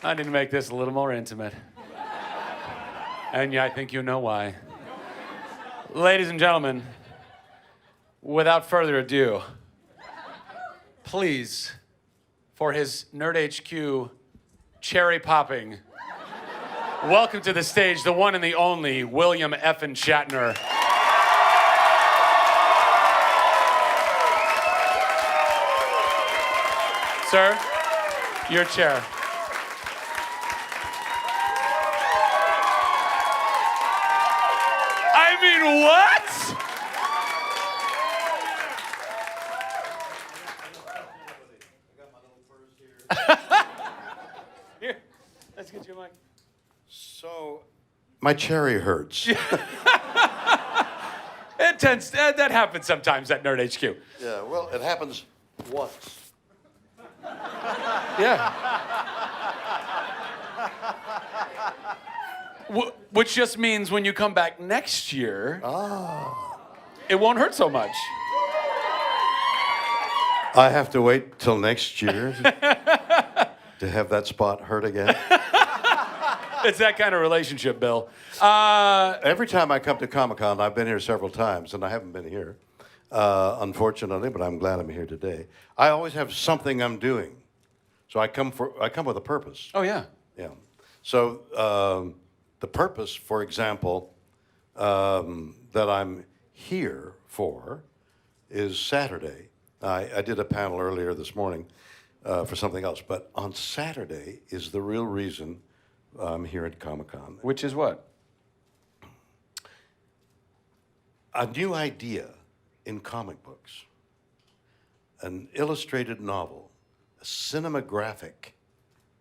I need to make this a little more intimate. And yeah, I think you know why. Ladies and gentlemen, without further ado, please, for his Nerd HQ cherry popping, welcome to the stage, the one and the only William effin' Shatner. Sir, your chair. I mean, what? Here, let's get you a mic. So, my cherry hurts. That happens sometimes at Nerd HQ. Yeah, well, it happens once. Yeah. Which just means when you come back next year, it won't hurt so much. I have to wait till next year to have that spot hurt again. It's that kind of relationship, Bill. Every time I come to Comic-Con, I've been here several times, and I haven't been here, unfortunately, but I'm glad I'm here today. I always have something I'm doing. So I come with a purpose. Oh, yeah. Yeah. So the purpose, for example, that I'm here for is Saturday. I did a panel earlier this morning for something else, but on Saturday is the real reason I'm here at Comic-Con. Which is what? A new idea in comic books. An illustrated novel. A cinematographic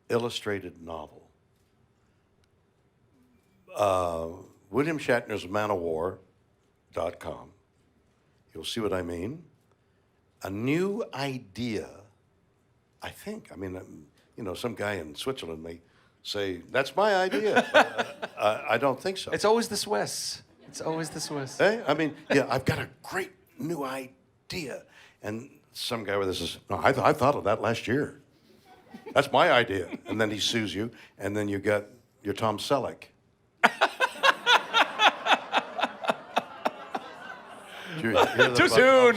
illustrated novel. William Shatner's manowar.com. You'll see what I mean. A new idea, I think. I mean, some guy in Switzerland may say, that's my idea. I don't think so. It's always the Swiss. It's always the Swiss. Hey, I mean, yeah, I've got a great new idea. And some guy with this is, no, I thought of that last year. That's my idea. And then he sues you, and then you got your Tom Selleck. Too soon.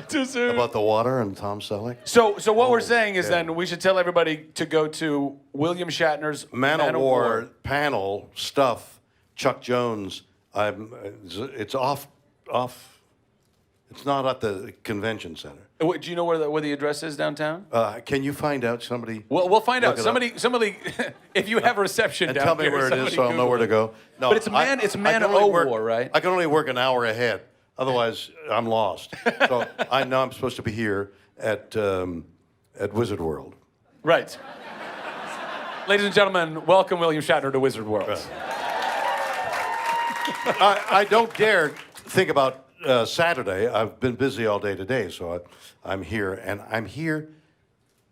Too soon. About the water and Tom Selleck? So what we're saying is then we should tell everybody to go to William Shatner's Man of War panel stuff. Chuck Jones. It's off. It's not at the convention center. Do you know where the address is downtown? Can you find out? Somebody. We'll find out. Somebody. If you have a reception and down tell me here, where it is, so I'll know Google where to go. No, but it's Man of War, right? I can only work an hour ahead. Otherwise, I'm lost. So I know I'm supposed to be here at Wizard World. Right. Ladies and gentlemen, welcome William Shatner to Wizard World. Right. I don't dare think about Saturday. I've been busy all day today, so I'm here. And I'm here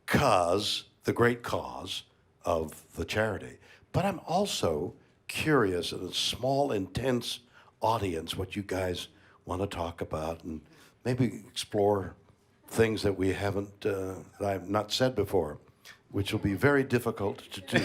because the great cause of the charity. But I'm also curious in a small, intense audience what you guys want to talk about and maybe explore things that we haven't, that I've not said before, which will be very difficult to do.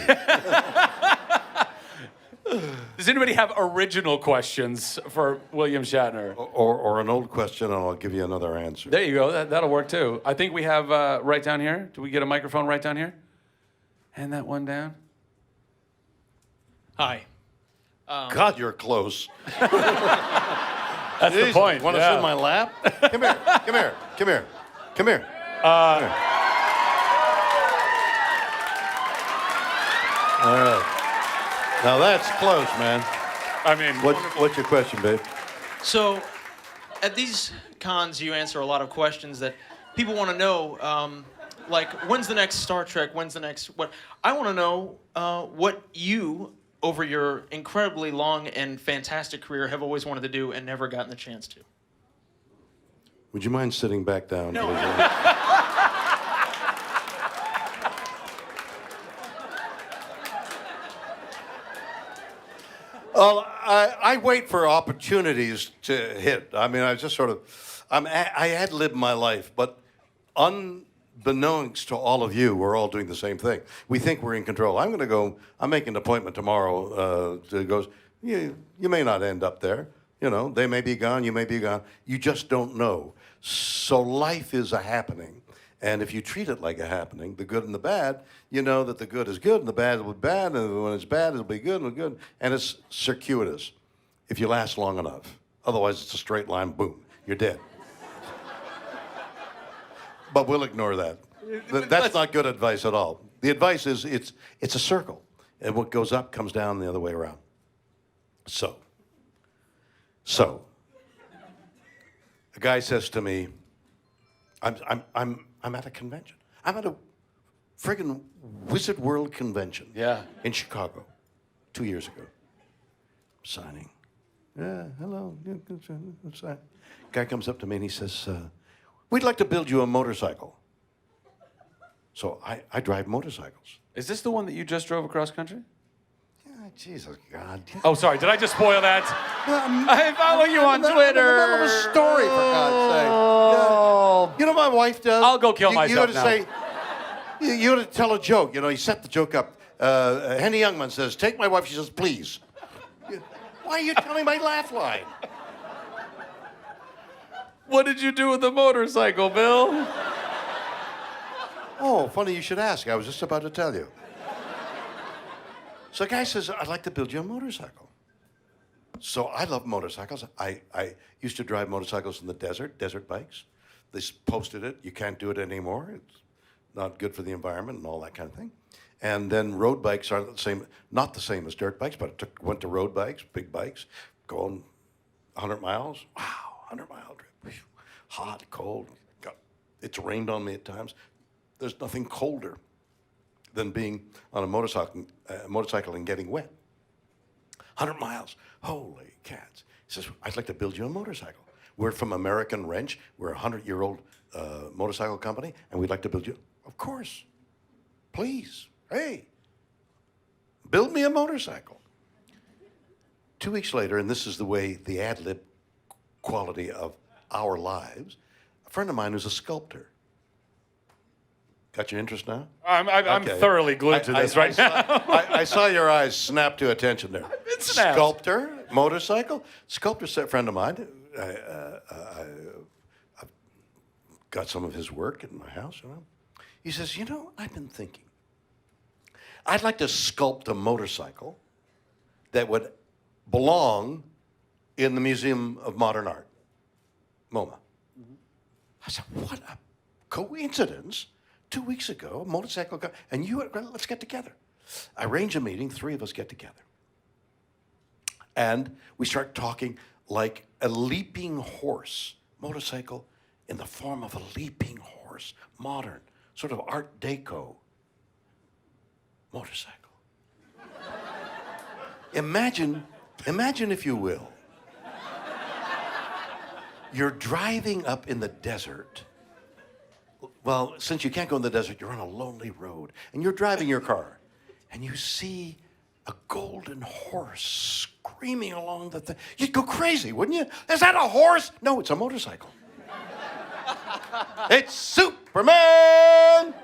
Does anybody have original questions for William Shatner? Or an old question, and I'll give you another answer. There you go. That'll work too. I think we have right down here. Do we get a microphone right down here? Hand that one down. Hi. God, you're close. That's the point. Want to sit in my lap? Come here. Come here. Come here. Come here. Come here. All right. Now that's close, man. I mean, what's your question, babe? So, at these cons, you answer a lot of questions that people want to know, like, when's the next Star Trek? When's the next what? I want to know what you, over your incredibly long and fantastic career, have always wanted to do and never gotten the chance to. Would you mind sitting back down? No. Well, I wait for opportunities to hit. I mean, I just sort of, I ad-lib my life, but Beknownst to all of you, we're all doing the same thing. We think we're in control. I'm making an appointment tomorrow to go. You may not end up there. You know, they may be gone, you may be gone. You just don't know. So life is a happening. And if you treat it like a happening, the good and the bad, you know that the good is good and the bad will be bad, and when it's bad, it'll be good and good. And it's circuitous if you last long enough. Otherwise, it's a straight line, boom, you're dead. But we'll ignore that. That's not good advice at all. The advice is it's a circle, and what goes up comes down the other way around. So, a guy says to me, I'm at a convention. I'm at a friggin' Wizard World convention. Yeah. In Chicago, 2 years ago. Signing. Yeah, hello. Sign. Guy comes up to me and he says, we'd like to build you a motorcycle. So I drive motorcycles. Is this the one that you just drove across country? Yeah, Jesus, God. Oh, sorry. Did I just spoil that? I follow you on Twitter. In the middle of a story, for God's sake. Oh. You know what my wife does? I'll go kill myself now. You ought to tell a joke. You know, you set the joke up. Henny Youngman says, take my wife. She says, please. Why are you telling my laugh line? What did you do with the motorcycle, Bill? Oh, funny you should ask. I was just about to tell you. So a guy says, I'd like to build you a motorcycle. So I love motorcycles. I used to drive motorcycles in the desert bikes. They posted it. You can't do it anymore. It's not good for the environment and all that kind of thing. And then road bikes are not the same as dirt bikes, but went to road bikes, big bikes, going 100 miles. Wow, 100-mile trip. Whew. Hot, cold. It's rained on me at times. There's nothing colder than being on a motorcycle and getting wet. 100 miles. Holy cats. He says, I'd like to build you a motorcycle. We're from American Wrench. We're a 100-year-old motorcycle company, and we'd like to build you. Of course. Please. Hey. Build me a motorcycle. 2 weeks later, and this is the way the ad-lib quality of our lives, a friend of mine who's a sculptor. Got your interest now? I'm Okay. thoroughly glued to this right now. I saw your eyes snap to attention there. been snapped. Sculptor, motorcycle. Sculptor's a friend of mine. I've got some of his work in my house. You know? He says, I've been thinking. I'd like to sculpt a motorcycle that would belong in the Museum of Modern Art, MoMA. Mm-hmm. I said, what a coincidence. 2 weeks ago, a motorcycle, and let's get together. I arrange a meeting, 3 of us get together. And we start talking like a leaping horse, motorcycle in the form of a leaping horse, modern, sort of Art Deco motorcycle. Imagine, if you will, you're driving up in the desert. Well, since you can't go in the desert, you're on a lonely road, and you're driving your car, and you see a golden horse screaming along the thing. You'd go crazy, wouldn't you? Is that a horse? No, it's a motorcycle. It's Superman!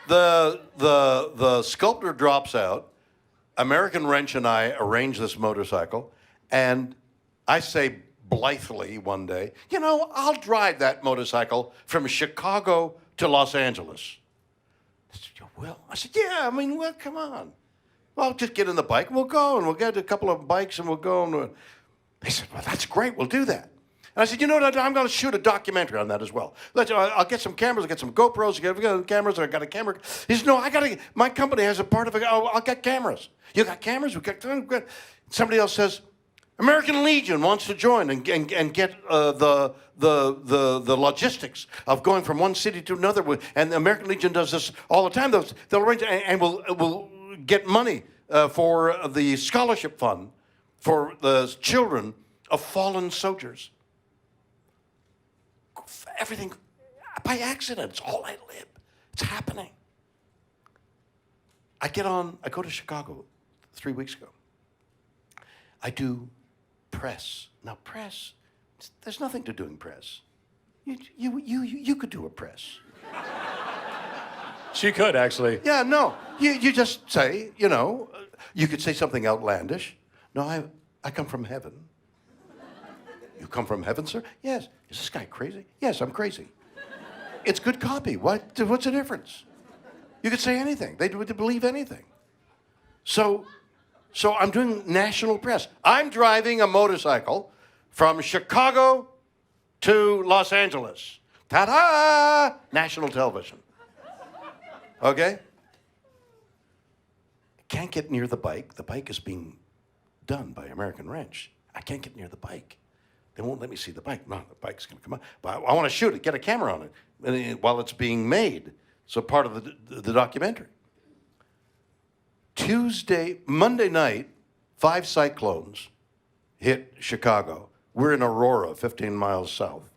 The sculptor drops out. American Wrench and I arrange this motorcycle, and I say blithely one day, I'll drive that motorcycle from Chicago to Los Angeles. I said, you will? I said, yeah, well, come on. Well, just get in the bike, and we'll go, and we'll get a couple of bikes, and we'll go. And they said, well, that's great, we'll do that. And I said, you know what, I'm going to shoot a documentary on that as well. I'll get some cameras, I'll get some GoPros, we got cameras, I got a camera. He said, no, my company has a part of it, I'll get cameras. You got cameras? We got. Somebody else says, American Legion wants to join and get the logistics of going from one city to another. And the American Legion does this all the time. They'll arrange and will get money for the scholarship fund for the children of fallen soldiers. Everything by accident. It's all I live. It's happening. I go to Chicago 3 weeks ago. I do press. Now, press There's nothing to doing press. You could do a press. She could, actually. Yeah, no. You just say, you could say something outlandish. No, I come from heaven. You come from heaven, sir? Yes. Is this guy crazy? Yes, I'm crazy. It's good copy. What's the difference? You could say anything. They would believe anything. So I'm doing national press. I'm driving a motorcycle from Chicago to Los Angeles. Ta-da! National television. Okay? Can't get near the bike. The bike is being done by American Wrench. I can't get near the bike. They won't let me see the bike. No, the bike's going to come out. But I want to shoot it, get a camera on it while it's being made. So part of the documentary. Monday night, 5 cyclones hit Chicago. We're in Aurora, 15 miles south.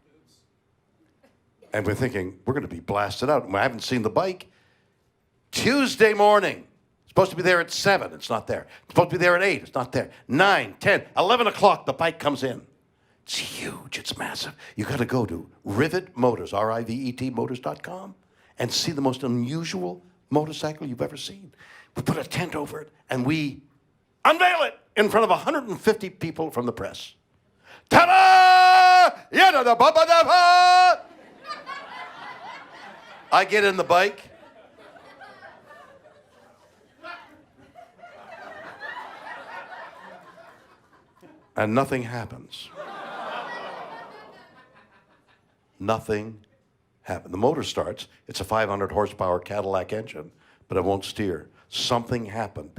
And we're thinking, we're going to be blasted out. I haven't seen the bike. Tuesday morning, supposed to be there at 7, it's not there. It's supposed to be there at 8, it's not there. 9, 10, 11 o'clock, the bike comes in. It's huge, it's massive. You got to go to Rivet Motors, R-I-V-E-T Motors.com, and see the most unusual motorcycle you've ever seen. We put a tent over it, and we unveil it in front of 150 people from the press. Ta-da! Yada-da-ba-ba-da-ba! I get in the bike. And nothing happens. Nothing happened. The motor starts. It's a 500 horsepower Cadillac engine, but it won't steer. Something happened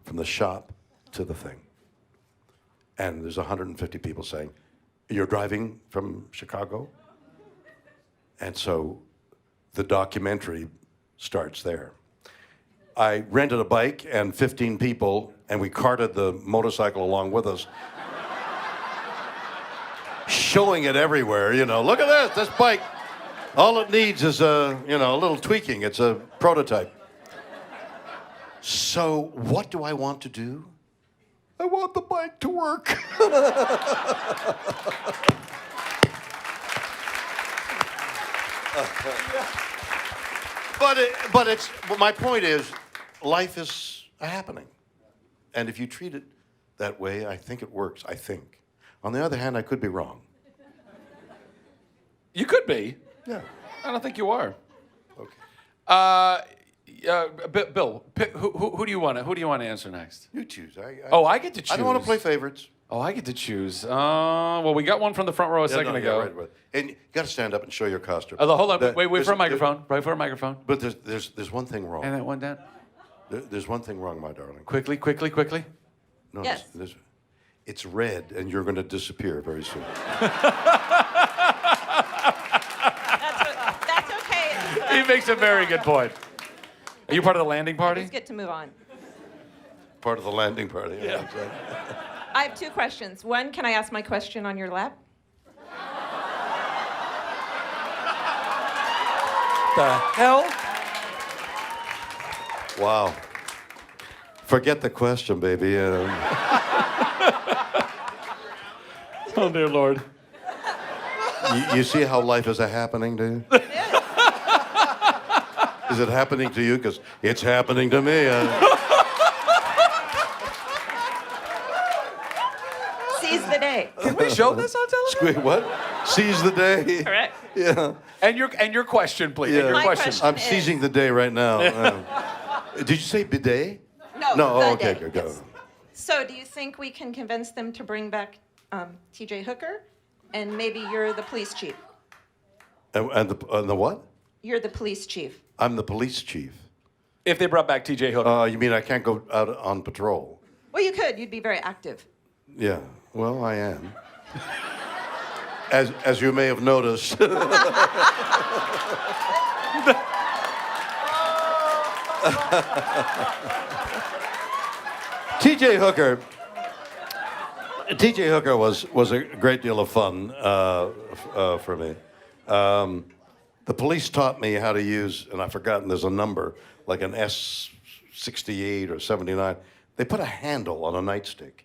from the shop to the thing. And there's 150 people saying, "You're driving from Chicago?" And so the documentary starts there. I rented a bike and 15 people, and we carted the motorcycle along with us, showing it everywhere. Look at this bike. All it needs is a little tweaking. It's a prototype. So what do I want to do? I want the bike to work. But my point is, life is a happening. And if you treat it that way, I think it works, I think. On the other hand, I could be wrong. You could be. Yeah. I don't think you are. Okay. Bill, who do you want to answer next? You choose. I get to choose. I don't want to play favorites. Oh, I get to choose. Well, we got one from the front row a second ago. Right. And you got to stand up and show your costume. Hold on. Wait for a microphone. Wait for a microphone. But there's one thing wrong. And that one down. There's one thing wrong, my darling. Quickly. No, Yes. it's red, and you're going to disappear very soon. That's okay. He makes a very good point. Are you part of the landing party? Let's get to move on. Part of the landing party. Yeah. Exactly. I have 2 questions. One, can I ask my question on your lap? The hell? Wow. Forget the question, baby. Oh, dear Lord. You see how life is a happening to you? Is it happening to you? Because it's happening to me. Seize the day. Can we show this on television? What? Seize the day. Correct. Yeah. And your question, please. Yeah. And your My question. question. I'm seizing the day right now. Did you say bidet? No, No. the Oh, okay. day. Go. Yes. So do you think we can convince them to bring back T.J. Hooker? And maybe you're the police chief. And the what? You're the police chief. I'm the police chief. If they brought back T.J. Hooker. You mean I can't go out on patrol? Well, you could. You'd be very active. Yeah. Well, I am. As you may have noticed. T.J. Hooker was a great deal of fun for me. The police taught me how to use, and I've forgotten, there's a number, like an S68 or 79. They put a handle on a nightstick.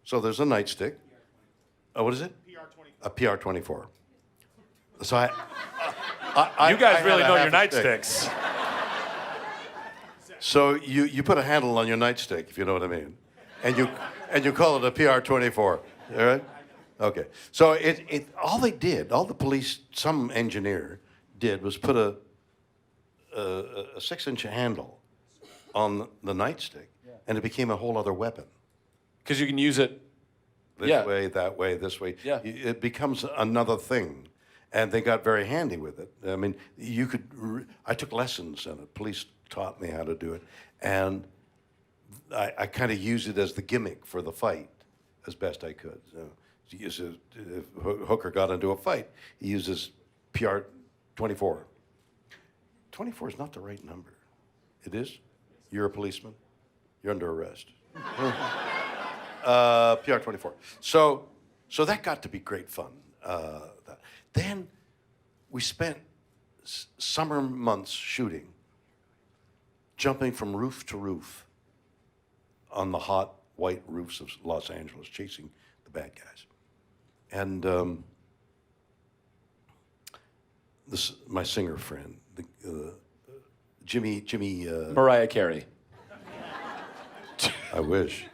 So there's a nightstick, What is it? A PR-24. So You guys I really had a know half your a stick. nightsticks. So you put a handle on your nightstick, if you know what I mean, and you call it a PR-24. All right? Okay. So all the police, some engineer did was put a 6-inch handle on the nightstick, and it became a whole other weapon. Because you can use it. This way, that way, this way. Yeah. It becomes another thing. And they got very handy with it. I mean, I took lessons in it. Police taught me how to do it. And I kind of used it as the gimmick for the fight as best I could. So, if Hooker got into a fight, he uses PR-24. 24 is not the right number. It is? You're a policeman? You're under arrest. PR-24. So that got to be great fun. Then we spent summer months shooting, jumping from roof to roof on the hot white roofs of Los Angeles, chasing the bad guys. And my singer friend, Jimmy. Mariah Carey. I wish.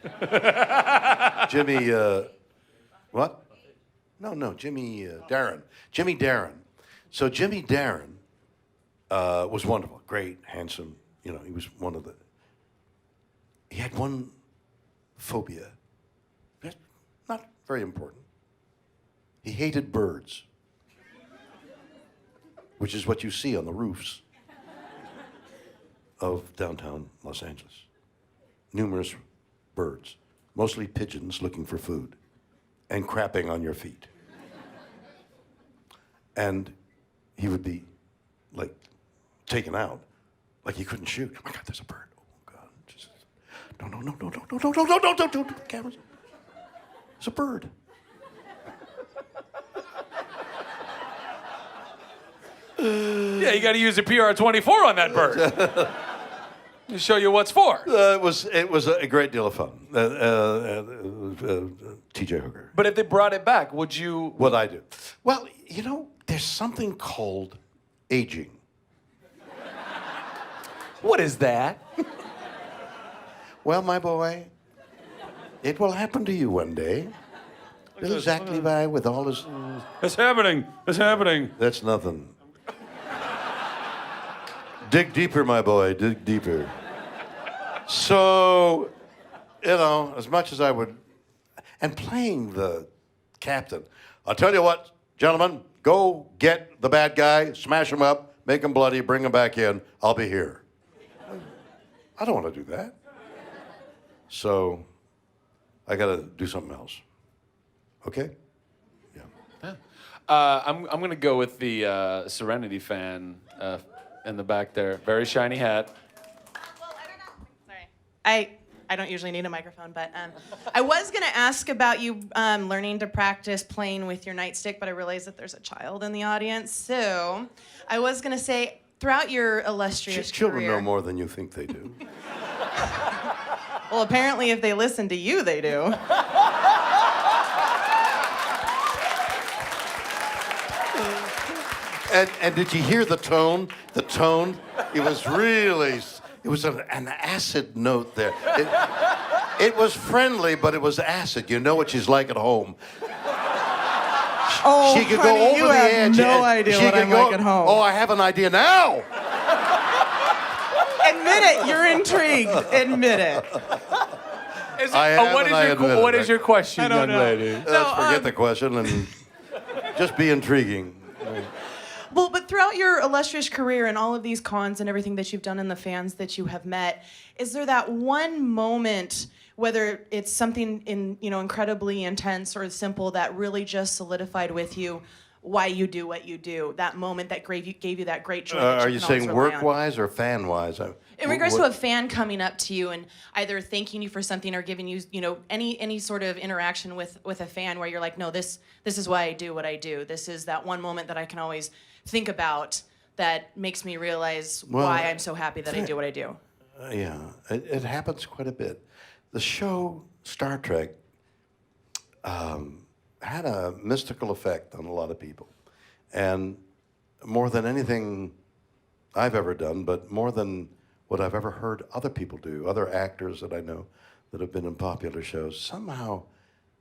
Jimmy. What? No, Jimmy Darren. Jimmy Darren. So Jimmy Darren was wonderful, great, handsome. You know, he was one of the. He had one phobia. Not very important. He hated birds, which is what you see on the roofs of downtown Los Angeles. Numerous birds, mostly pigeons looking for food and crapping on your feet. And he would be like taken out, like he couldn't shoot. Oh my God, there's a bird. Oh God, just no, cameras. There's a bird. Yeah, you got to use a PR-24 on that bird. To show you what's for. It was a great deal of fun. T.J. Hooker. But if they brought it back, would you? What'd I do? Well, you know, there's something called aging. What is that? Well, my boy, it will happen to you one day. Little Zach Levi with all his... It's happening. It's happening. That's nothing. Dig deeper, my boy, dig deeper. So, you know, as much as I would... And playing the captain, I'll tell you what, gentlemen, go get the bad guy, smash him up, make him bloody, bring him back in, I'll be here. I don't want to do that. So, I got to do something else. Okay? Yeah. I'm going to go with the Serenity fan in the back there. Very shiny hat. Well, I don't know. Sorry. I don't usually need a microphone, but I was going to ask about you learning to practice playing with your nightstick, but I realized that there's a child in the audience. So I was going to say, throughout your illustrious Children career... know more than you think they do. Well, apparently if they listen to you, they do. And did you hear the tone? The tone? It was really... It was an acid note there. It was friendly, but it was acid. You know what she's like at home. Oh, She could honey, go over you the have edge. no and idea she what could I'm go, like at home. Oh, I have an idea now. Admit it. You're intrigued. Admit it. What is your question, I don't young know. lady? Let's forget the question and just be intriguing. Well, but throughout your illustrious career and all of these cons and everything that you've done and the fans that you have met, is there that one moment, whether it's something incredibly intense or simple, that really just solidified with you why you do what you do? That moment that gave you that great joy. That Are you can always saying rely on? work-wise or fan-wise? In regards to a fan coming up to you and either thanking you for something or giving you, any sort of interaction with a fan where you're like, no, this is why I do what I do. This is that one moment that I can always think about that makes me realize why I'm so happy that I do what I do. Yeah, it happens quite a bit. The show Star Trek had a mystical effect on a lot of people. And more than anything I've ever done, but more than what I've ever heard other people do, other actors that I know that have been in popular shows, somehow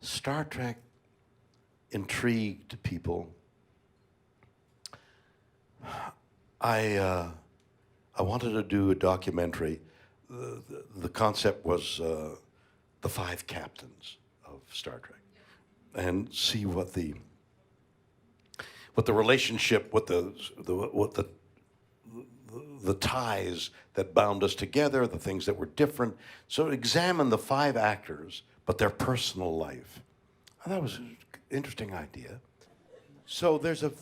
Star Trek intrigued people. I wanted to do a documentary. The concept was the 5 captains of Star Trek, and see what the relationship, what the ties that bound us together, the things that were different. So examine the 5 actors, but their personal life. I thought it was an interesting idea. So there's a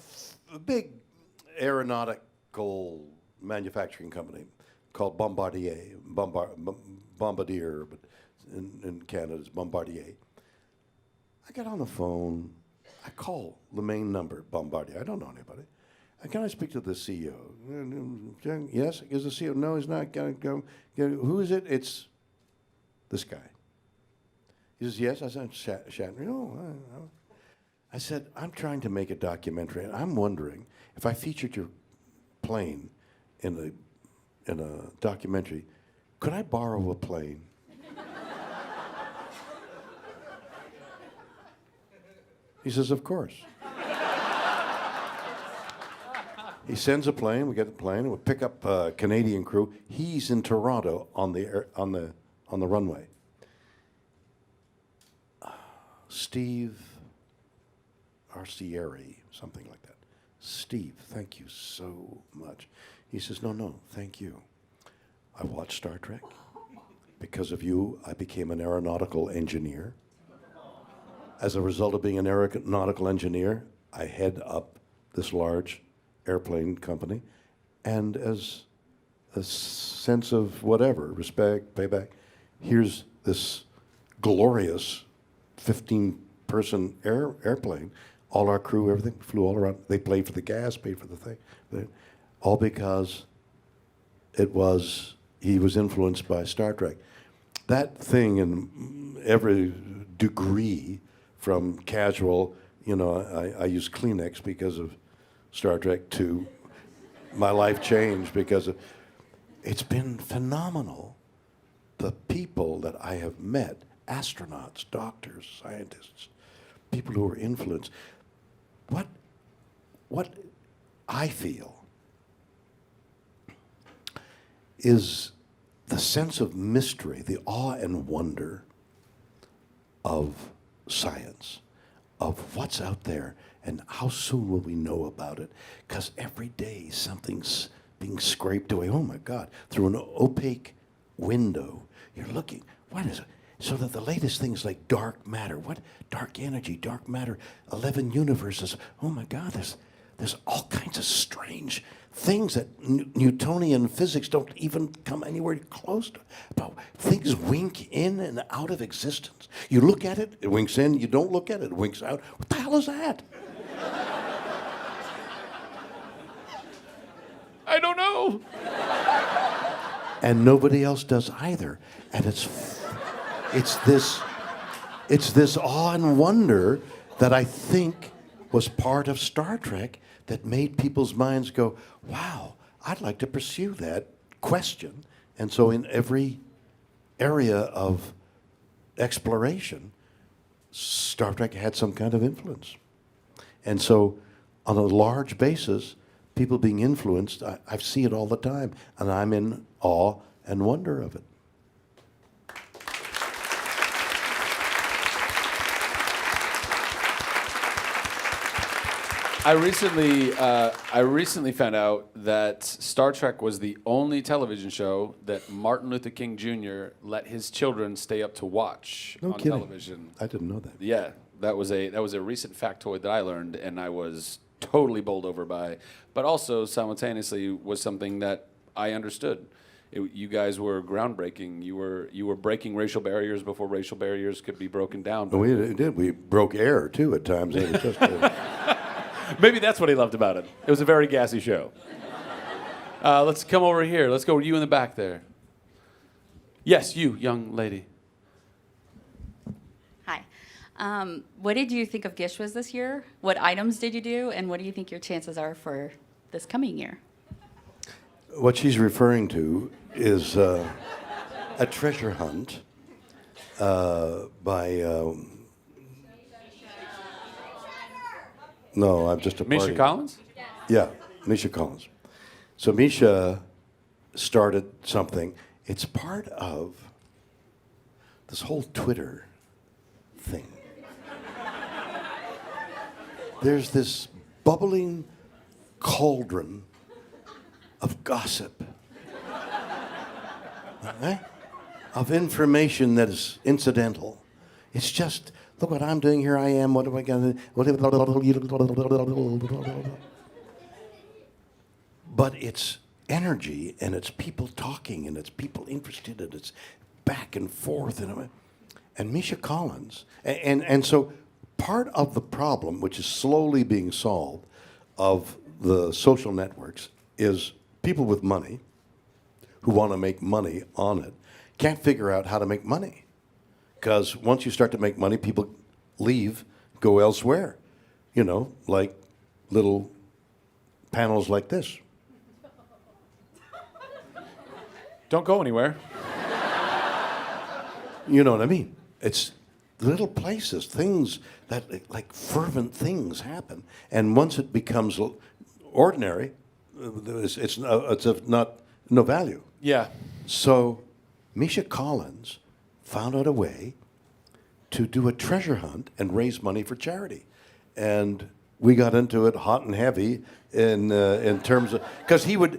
big aeronautical manufacturing company called Bombardier, Bombardier, but in Canada it's Bombardier. I get on the phone, I call the main number, Bombardier. I don't know anybody. Can I speak to the CEO? Yes, is the CEO? No, he's not. Who is it? It's this guy. He says, yes. I said, Shatner. No. I said, I'm trying to make a documentary, and I'm wondering if I featured your plane in a documentary, could I borrow a plane? He says, of course. He sends a plane. We get the plane. We pick up a Canadian crew. He's in Toronto on the runway. Steve Arcieri, something like that. Steve, thank you so much. He says, no, thank you. I watched Star Trek. Because of you, I became an aeronautical engineer. As a result of being an aeronautical engineer, I head up this large airplane company, and as a sense of whatever, respect, payback, here's this glorious 15-person airplane. All our crew, everything, flew all around. They paid for the gas, paid for the thing. All because he was influenced by Star Trek. That thing in every degree, from casual, I use Kleenex because of Star Trek, to my life changed because of, it's been phenomenal. The people that I have met, astronauts, doctors, scientists, people who are influenced. What I feel is the sense of mystery, the awe and wonder of science, of what's out there, and how soon will we know about it? Because every day something's being scraped away. Oh my God, through an opaque window, you're looking, what is it? So that the latest things like dark matter, what? Dark energy, dark matter, 11 universes. Oh my God, there's all kinds of strange things that Newtonian physics don't even come anywhere close to. But things wink in and out of existence. You look at it, it winks in. You don't look at it, it winks out. What the hell is that? I don't know. And nobody else does either. And it's this awe and wonder that I think was part of Star Trek that made people's minds go, wow, I'd like to pursue that question. And so in every area of exploration, Star Trek had some kind of influence. And so on a large basis, people being influenced, I see it all the time, and I'm in awe and wonder of it. I recently found out that Star Trek was the only television show that Martin Luther King Jr. let his children stay up to watch No on kidding. television. I didn't know that. Yeah, that was a recent factoid that I learned, and I was totally bowled over by. But also simultaneously was something that I understood. You guys were groundbreaking. You were breaking racial barriers before racial barriers could be broken down. We did. We broke air too at times. It was just, Maybe that's what he loved about it. It was a very gassy show. Let's come over here. Let's go. You in the back there. Yes, you, young lady. Hi. What did you think of Gishwas this year? What items did you do? And what do you think your chances are for this coming year? What she's referring to is a treasure hunt by. No, I'm just a Misha party. Collins? Yeah, Misha Collins. So Misha started something. It's part of this whole Twitter thing. There's this bubbling cauldron of gossip, okay? Of information that is incidental. It's just, look what I'm doing here. I am. What am I going to? But it's energy, and it's people talking, and it's people interested, and it's back and forth, and Misha Collins, and so part of the problem, which is slowly being solved, of the social networks, is people with money who want to make money on it can't figure out how to make money. Because once you start to make money, people leave, go elsewhere. You know, like little panels like this. Don't go anywhere. You know what I mean? It's little places, things that, like fervent things happen. And once it becomes ordinary, it's of not no value. Yeah. So Misha Collins found out a way to do a treasure hunt and raise money for charity. And we got into it hot and heavy in terms of, because the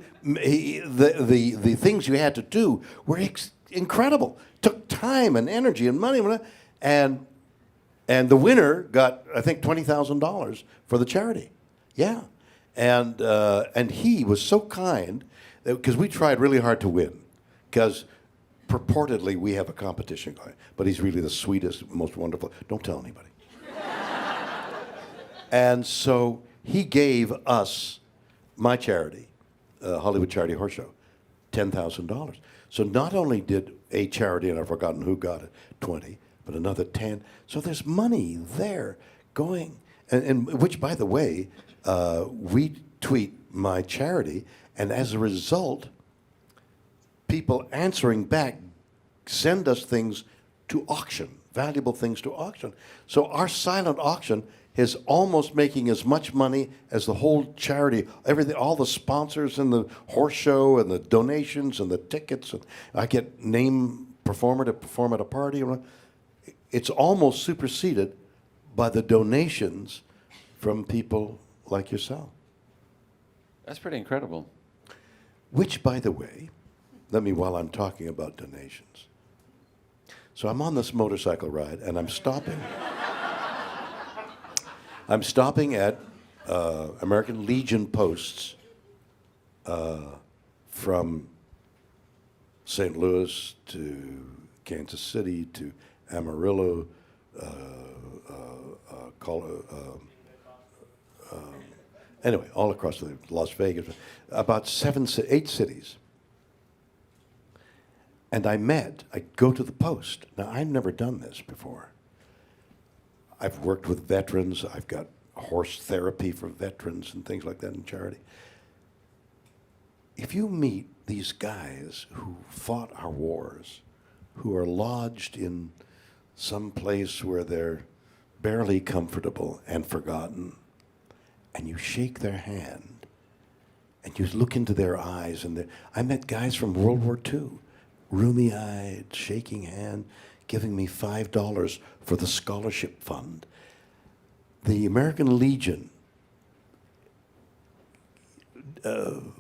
things you had to do were incredible. Took time and energy and money, and the winner got, I think, $20,000 for the charity. Yeah, and he was so kind, because we tried really hard to win, because purportedly we have a competition guy, but he's really the sweetest, most wonderful. Don't tell anybody. And so he gave us, my charity, Hollywood Charity Horse Show, $10,000. So not only did a charity, and I've forgotten who got it, 20, but another 10. So there's money there going, and which, by the way, we tweet my charity, and as a result, people answering back send us things to auction, valuable things to auction. So our silent auction is almost making as much money as the whole charity, everything, all the sponsors and the horse show and the donations and the tickets. And I get name performer to perform at a party. It's almost superseded by the donations from people like yourself. That's pretty incredible. Which, by the way, while I'm talking about donations. So I'm on this motorcycle ride and I'm stopping. I'm stopping at American Legion posts from St. Louis to Kansas City to Amarillo, anyway, all across Las Vegas, about 8 cities. And I go to the post. Now, I've never done this before. I've worked with veterans. I've got horse therapy for veterans and things like that in charity. If you meet these guys who fought our wars, who are lodged in some place where they're barely comfortable and forgotten, and you shake their hand, and you look into their eyes, and I met guys from World War II, rheumy-eyed, shaking hand, giving me $5 for the scholarship fund. The American Legion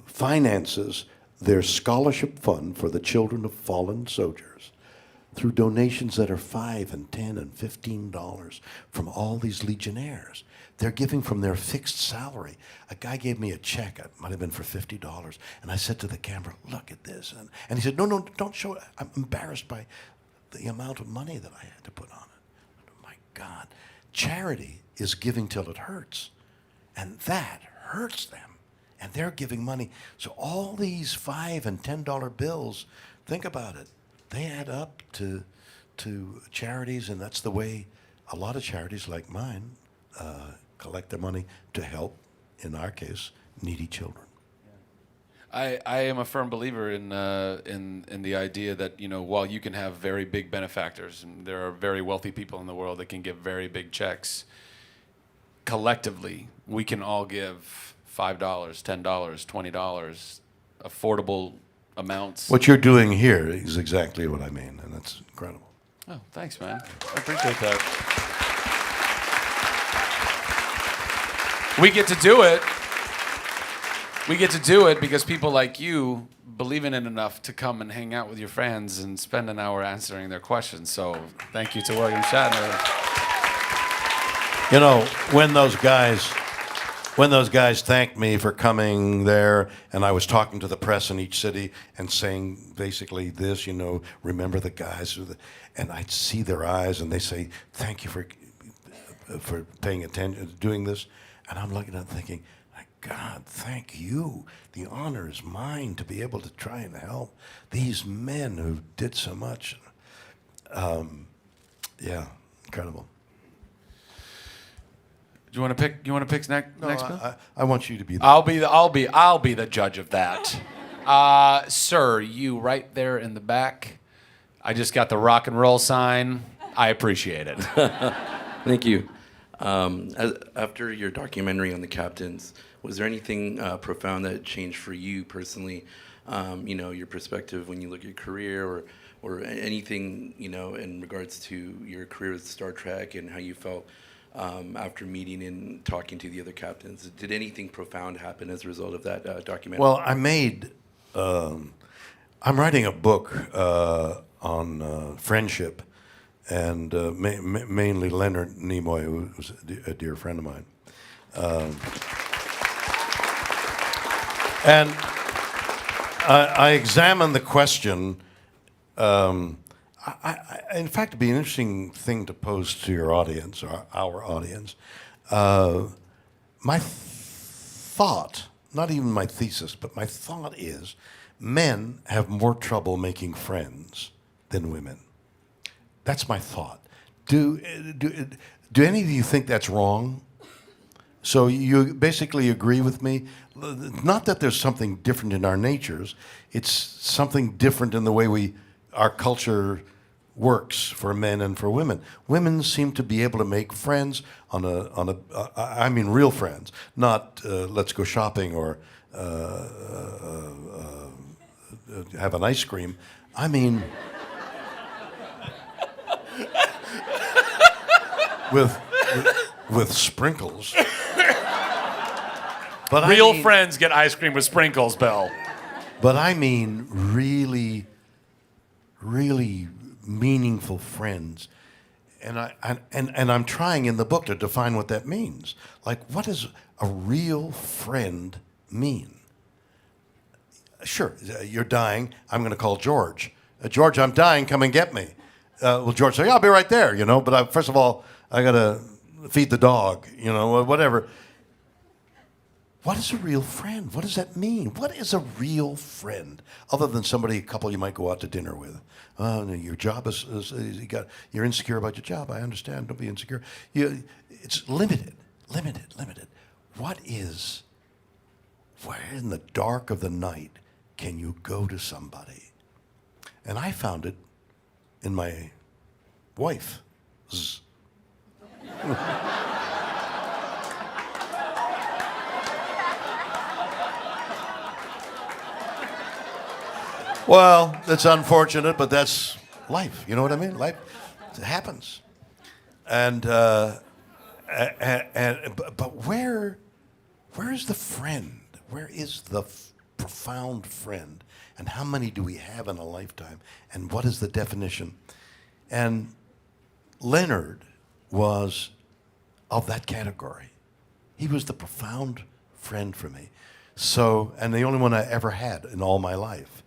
finances their scholarship fund for the children of fallen soldiers through donations that are $5 and $10 and $15 from all these legionnaires. They're giving from their fixed salary. A guy gave me a check, it might have been for $50, and I said to the camera, look at this. And he said, no, don't show it. I'm embarrassed by the amount of money that I had to put on it. Oh my God. Charity is giving till it hurts. And that hurts them. And they're giving money. So all these $5 and $10 bills, think about it. They add up to charities, and that's the way a lot of charities like mine collect their money to help, in our case, needy children. I am a firm believer in the idea that, you know, while you can have very big benefactors, and there are very wealthy people in the world that can give very big checks, collectively we can all give $5, $10, $20, affordable amounts. What you're doing here is exactly what I mean, and that's incredible. Oh, thanks, man. I appreciate that. We get to do it. We get to do it because people like you believe in it enough to come and hang out with your friends and spend an hour answering their questions. So thank you to William Shatner. You know, when those guys thanked me for coming there, and I was talking to the press in each city and saying basically this, you know, remember the guys, and I'd see their eyes, and they say, "Thank you for paying attention, doing this," and I'm looking at them thinking, God, thank you. The honor is mine to be able to try and help these men who did so much. Yeah, incredible. Do you want to pick? You want to pick next? No, next Bill? I want you to be. I'll be the judge of that. Sir, you right there in the back. I just got the rock and roll sign. I appreciate it. Thank you. After your documentary on the captains, was there anything profound that changed for you personally? You know, your perspective when you look at your career, or anything, you know, in regards to your career with Star Trek and how you felt after meeting and talking to the other captains. Did anything profound happen as a result of that documentary? Well, I'm writing a book on friendship, and mainly Leonard Nimoy, who was a dear friend of mine. And I examined the question. In fact, it'd be an interesting thing to pose to your audience, or our audience. My thought, not even my thesis, but my thought is, men have more trouble making friends than women. That's my thought. Do any of you think that's wrong? So you basically agree with me? Not that there's something different in our natures. It's something different in the way our culture works for men and for women. Women seem to be able to make friends I mean real friends, not let's go shopping or have an ice cream. I mean with sprinkles. But Real friends get ice cream with sprinkles, Bill. But I mean really, really meaningful friends. And I'm trying in the book to define what that means. Like, what does a real friend mean? Sure, you're dying. I'm going to call George. George, I'm dying. Come and get me. Well, George said, "Yeah, I'll be right there." You know, but first of all, I got to feed the dog. You know, whatever. What is a real friend? What does that mean? What is a real friend, other than a couple you might go out to dinner with? Your job is you're insecure about your job. I understand. Don't be insecure. It's limited. Where in the dark of the night can you go to somebody? And I found it in my wife. Well, it's unfortunate, but that's life. You know what I mean? Life, it happens. But where is the friend? Where is the profound friend? And how many do we have in a lifetime? And what is the definition? And Leonard was of that category. He was the profound friend for me. So, and the only one I ever had in all my life.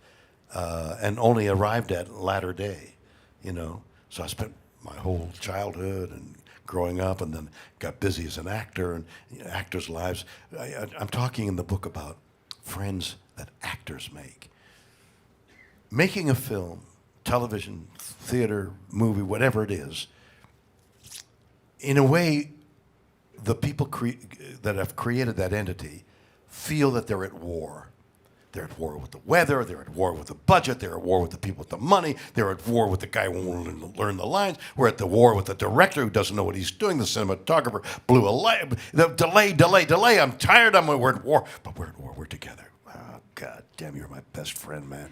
And only arrived at latter day, you know. So I spent my whole childhood and growing up, and then got busy as an actor and actors' lives. I'm talking in the book about friends that actors make. Making a film, television, theater, movie, whatever it is, in a way, the people that have created that entity feel that they're at war. They're at war with the weather, they're at war with the budget, they're at war with the people with the money, they're at war with the guy who won't learn the lines, we're at the war with the director who doesn't know what he's doing, the cinematographer blew a light, the delay, I'm tired, we're at war, but we're at war, we're together. Oh, God damn, you're my best friend, man.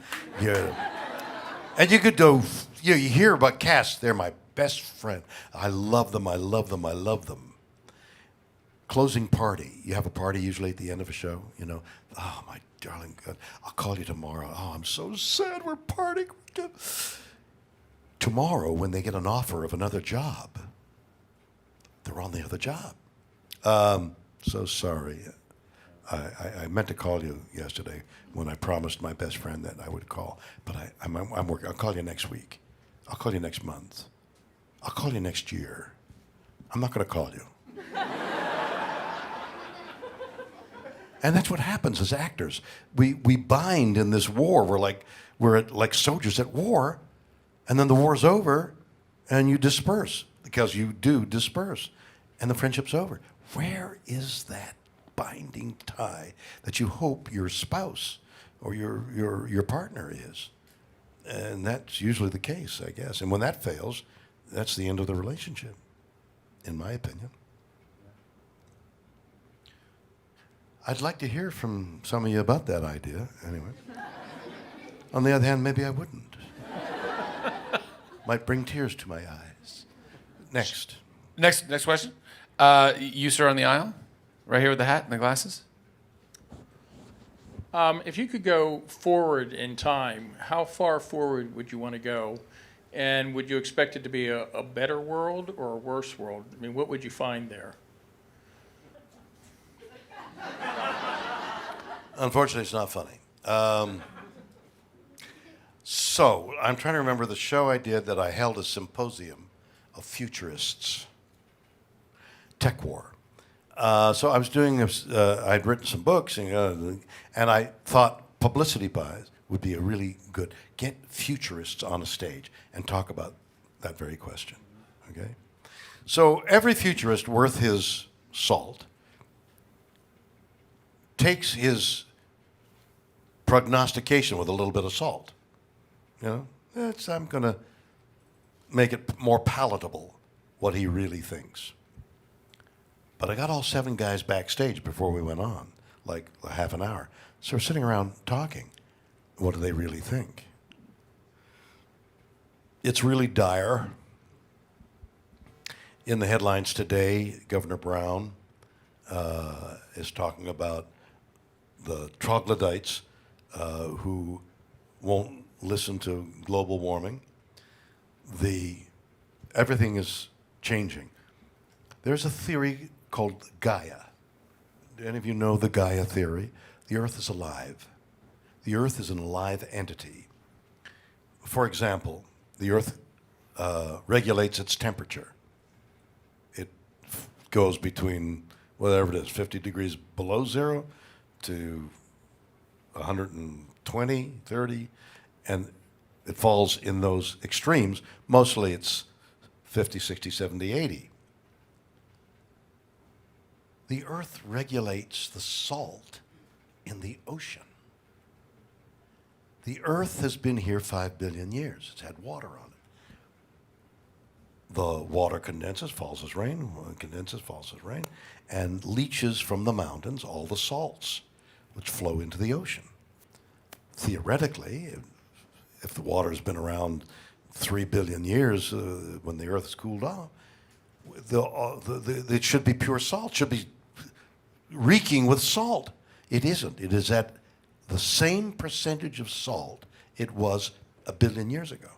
And you could go, you hear about casts, they're my best friend. I love them, I love them, I love them. Closing party. You have a party usually at the end of a show, you know. Oh, my darling God, I'll call you tomorrow. Oh, I'm so sad we're partying. Tomorrow, when they get an offer of another job, they're on the other job. So sorry. I meant to call you yesterday when I promised my best friend that I would call, but I'm working. I'll call you next week. I'll call you next month. I'll call you next year. I'm not going to call you. And that's what happens as actors. We bind in this war. We're like soldiers at war, and then the war's over, and you disperse because you do disperse, and the friendship's over. Where is that binding tie that you hope your spouse or your partner is? And that's usually the case, I guess. And when that fails, that's the end of the relationship, in my opinion. I'd like to hear from some of you about that idea, anyway. On the other hand, maybe I wouldn't. Might bring tears to my eyes. Next. Next question. You, sir, on the aisle, right here with the hat and the glasses. If you could go forward in time, how far forward would you want to go? And would you expect it to be a better world or a worse world? I mean, what would you find there? Unfortunately, it's not funny. So, I'm trying to remember the show I did that I held a symposium of futurists. Tech War. So I was doing I'd written some books, and I thought publicity buys would be a really good, get futurists on a stage and talk about that very question, okay? So every futurist worth his salt takes his prognostication with a little bit of salt. You know, I'm going to make it more palatable what he really thinks. But I got all 7 guys backstage before we went on, like a half an hour. So we're sitting around talking. What do they really think? It's really dire. In the headlines today, Governor Brown is talking about the troglodytes who won't listen to global warming. Everything is changing. There's a theory called Gaia. Do any of you know the Gaia Theory? The Earth is alive. The Earth is an alive entity. For example, the Earth regulates its temperature. It goes between whatever it is, 50 degrees below zero to 120, 30, and it falls in those extremes. Mostly it's 50, 60, 70, 80. The Earth regulates the salt in the ocean. The Earth has been here 5 billion years. It's had water on it. The water condenses, falls as rain, condenses, falls as rain, and leaches from the mountains all the salts which flow into the ocean. Theoretically, if the water's been around 3 billion years when the Earth has cooled off, it should be pure salt, should be reeking with salt. It isn't. It is at the same percentage of salt it was 1 billion years ago.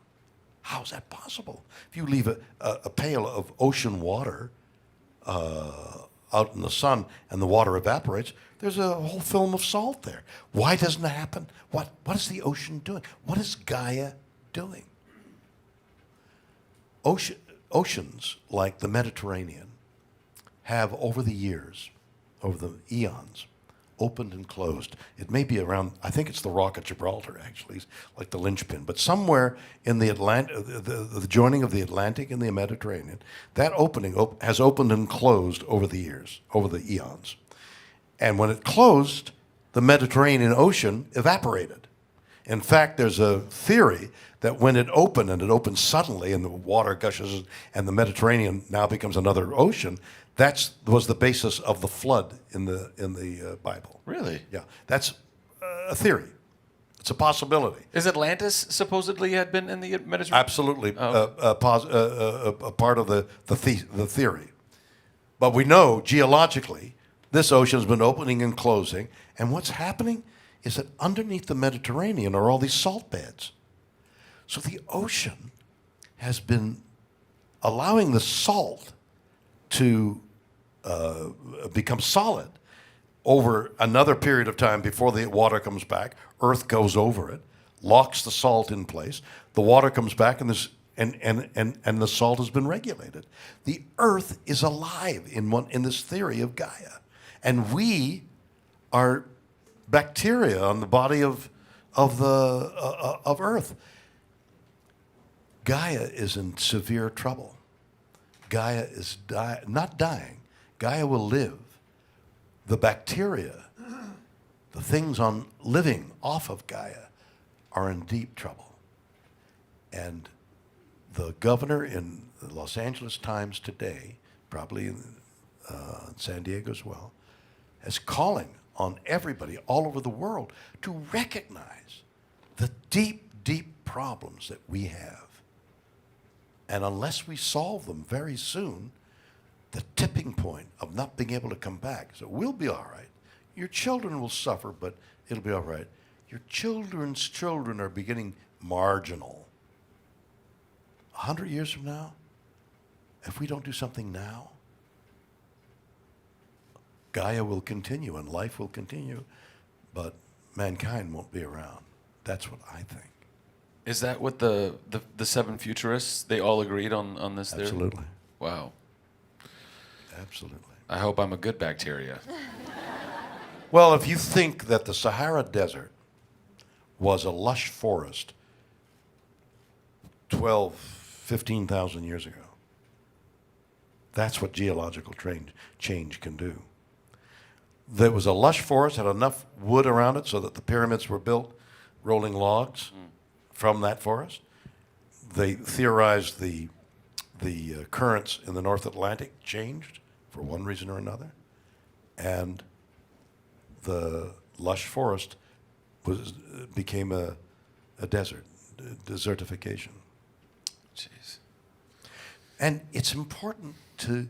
How is that possible? If you leave a pail of ocean water out in the sun and the water evaporates, there's a whole film of salt there. Why doesn't that happen? What is the ocean doing? What is Gaia doing? Oceans like the Mediterranean have over the years, over the eons, opened and closed. It may be around, I think it's the Rock of Gibraltar, actually, like the linchpin, but somewhere in the the joining of the Atlantic and the Mediterranean, that opening has opened and closed over the years, over the eons. And when it closed, the Mediterranean Ocean evaporated. In fact, there's a theory that when it opened, and it opened suddenly, and the water gushes, and the Mediterranean now becomes another ocean, that was the basis of the flood in the Bible. Really? Yeah, that's a theory. It's a possibility. Is Atlantis supposedly had been in the Mediterranean? Absolutely, a part of the theory. But we know geologically, this ocean has been opening and closing, and what's happening is that underneath the Mediterranean are all these salt beds. So the ocean has been allowing the salt to become solid over another period of time before the water comes back. Earth goes over it, locks the salt in place. The water comes back, and the salt has been regulated. The Earth is alive in this theory of Gaia, and we are bacteria on the body of Earth. Gaia is in severe trouble. Gaia is not dying. Gaia will live. The bacteria, the things living off of Gaia, are in deep trouble. And the governor in the Los Angeles Times today, probably in San Diego as well, is calling on everybody all over the world to recognize the deep, deep problems that we have. And unless we solve them very soon, the tipping point of not being able to come back. So we'll be all right. Your children will suffer, but it'll be all right. Your children's children are beginning marginal. 100 years from now, if we don't do something now, Gaia will continue and life will continue, but mankind won't be around. That's what I think. Is that what the seven futurists, they all agreed on this theory? Absolutely. Wow. Absolutely. I hope I'm a good bacteria. Well, if you think that the Sahara Desert was a lush forest 12, 15,000 years ago, that's what geological change can do. There was a lush forest, had enough wood around it so that the pyramids were built rolling logs from that forest. They theorized the currents in the North Atlantic changed for one reason or another, and the lush forest became a desert, desertification. Jeez. And it's important to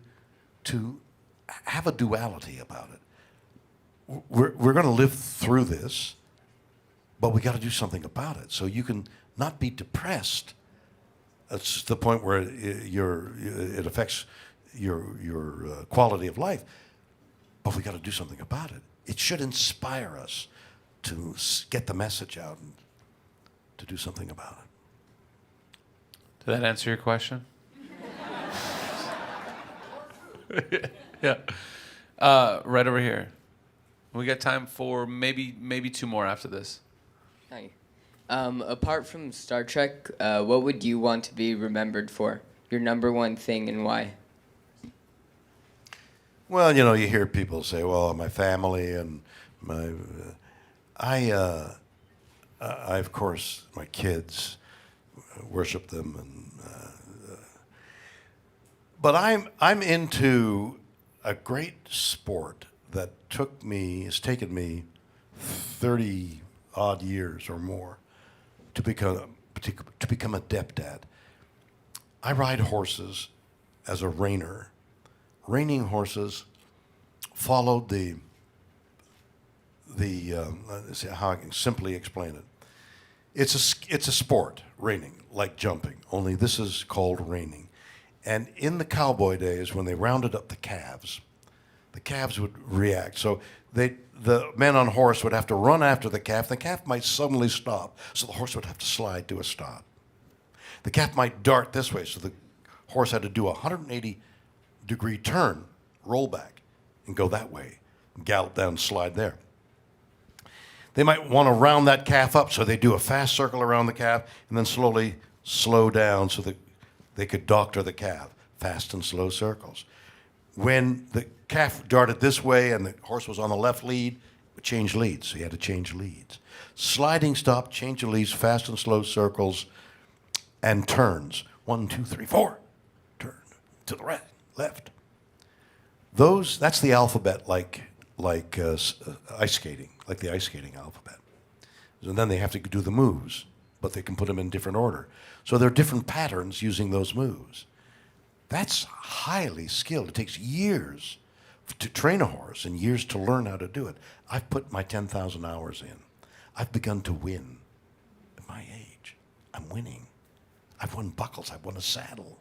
have a duality about it. We're going to live through this, but we got to do something about it. So you can not be depressed. It's the point where it affects your quality of life. But we got to do something about it. It should inspire us to get the message out and to do something about it. Did that answer your question? Yeah. Right over here. We got time for maybe two more after this. Hi. Apart from Star Trek, what would you want to be remembered for? Your number one thing and why? Well, you hear people say, well, my family and my... I of course, my kids, worship them. But I'm into a great sport that has taken me 30 odd years or more to become adept at. I ride horses as a reiner. Reining horses followed let's see how I can simply explain it. It's a sport, reining, like jumping, only this is called reining. And in the cowboy days, when they rounded up the calves would react. So the men on horse would have to run after the calf. The calf might suddenly stop, so the horse would have to slide to a stop. The calf might dart this way, so the horse had to do a 180-degree turn, roll back, and go that way, gallop down, slide there. They might want to round that calf up, so they do a fast circle around the calf and then slowly slow down so that they could doctor the calf. Fast and slow circles. When the calf darted this way and the horse was on the left lead, change leads. So you had to change leads. Sliding stop, change of leads, fast and slow circles, and turns. 1, 2, 3, 4. Turn to the right, left. That's the alphabet like ice skating, like the ice skating alphabet. And then they have to do the moves, but they can put them in different order. So there are different patterns using those moves. That's highly skilled. It takes years to train a horse and years to learn how to do it. I've put my 10,000 hours in. I've begun to win at my age. I'm winning. I've won buckles. I've won a saddle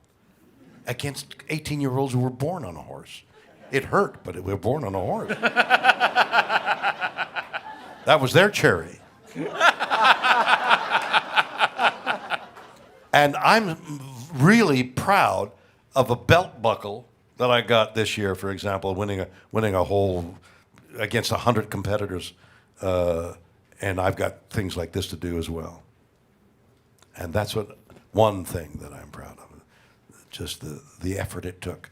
against 18-year-olds who were born on a horse. It hurt, but we were born on a horse. That was their cherry. And I'm really proud of a belt buckle that I got this year, for example, winning a whole against 100 competitors, and I've got things like this to do as well. And that's one thing that I'm proud of, just the effort it took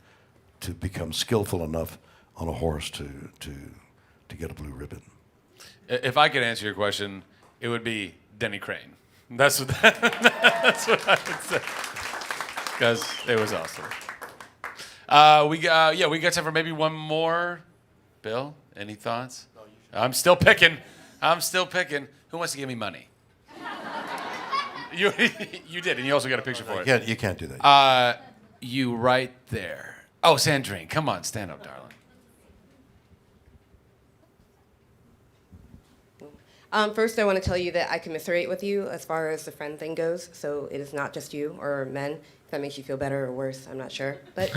to become skillful enough on a horse to get a blue ribbon. If I could answer your question, it would be Denny Crane. That's what I would say. Because it was awesome. We got time for maybe one more. Bill, any thoughts? No, I'm still picking. Who wants to give me money? You did, and you also got a picture for it. You can't do that. You right there. Oh, Sandrine, come on, stand up, darling. First, I want to tell you that I commiserate with you as far as the friend thing goes. So it is not just you or men. If that makes you feel better or worse, I'm not sure. But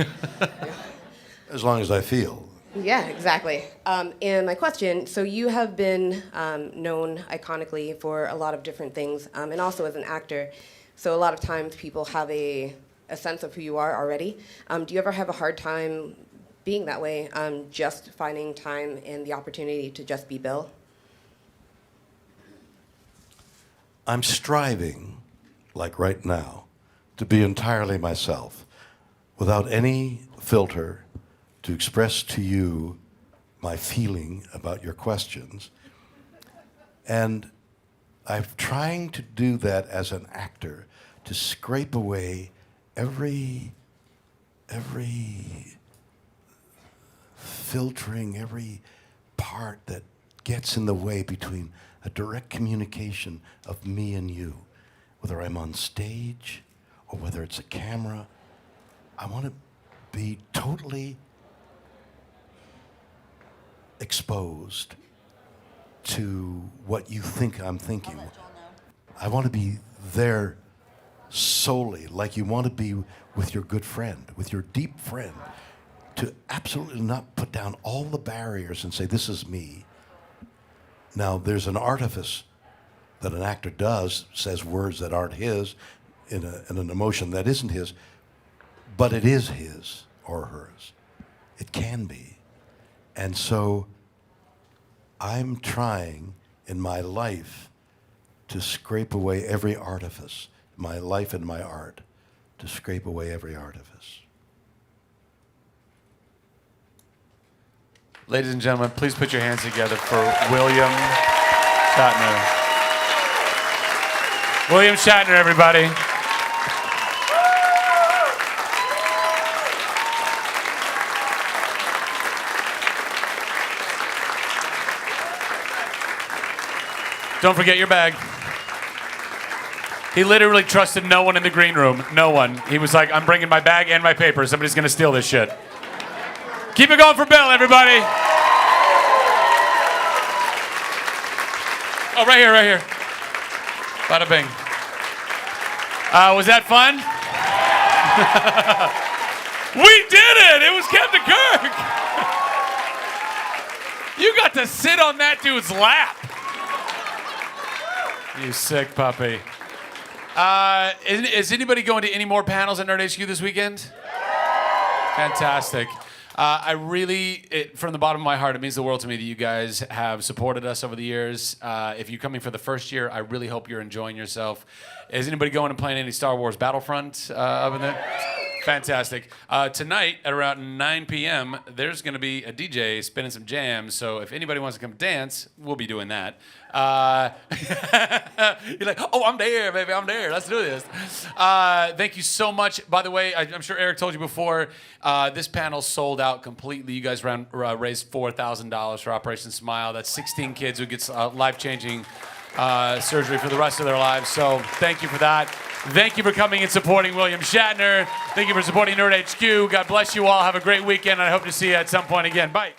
As long as I feel. yeah, exactly. And my question, so you have been known iconically for a lot of different things, and also as an actor. So a lot of times people have a sense of who you are already. Do you ever have a hard time being that way, just finding time and the opportunity to just be Bill? I'm striving, like right now, to be entirely myself, without any filter, to express to you my feeling about your questions. And I'm trying to do that as an actor, to scrape away every filtering, every part that gets in the way between a direct communication of me and you, whether I'm on stage or whether it's a camera. I want to be totally exposed to what you think I'm thinking. I want to be there solely, like you want to be with your good friend, with your deep friend, to absolutely not put down all the barriers and say, this is me. Now, there's an artifice that an actor does, says words that aren't his, in an emotion that isn't his, but it is his or hers. It can be. And so I'm trying in my life to scrape away every artifice, my life and my art, to scrape away every artifice. Ladies and gentlemen, please put your hands together for William Shatner. William Shatner, everybody. Don't forget your bag. He literally trusted no one in the green room. No one. He was like, I'm bringing my bag and my paper. Somebody's going to steal this shit. Keep it going for Bill, everybody. Oh, right here. Bada bing. Was that fun? We did it! It was Captain Kirk! You got to sit on that dude's lap. You sick puppy. Is anybody going to any more panels at Nerd HQ this weekend? Fantastic. I really, from the bottom of my heart, it means the world to me that you guys have supported us over the years. If you're coming for the first year, I really hope you're enjoying yourself. Is anybody going and playing any Star Wars Battlefront up in there? Fantastic. Tonight at around 9 p.m., there's going to be a DJ spinning some jams. So if anybody wants to come dance, we'll be doing that. You're like, oh, I'm there, baby. I'm there. Let's do this. Thank you so much. By the way, I'm sure Eric told you before, this panel sold out completely. You guys raised $4,000 for Operation Smile. That's 16 kids who gets life-changing surgery for the rest of their lives. So thank you for that. Thank you for coming and supporting William Shatner. Thank you for supporting Nerd HQ. God bless you all. Have a great weekend, and I hope to see you at some point again. Bye.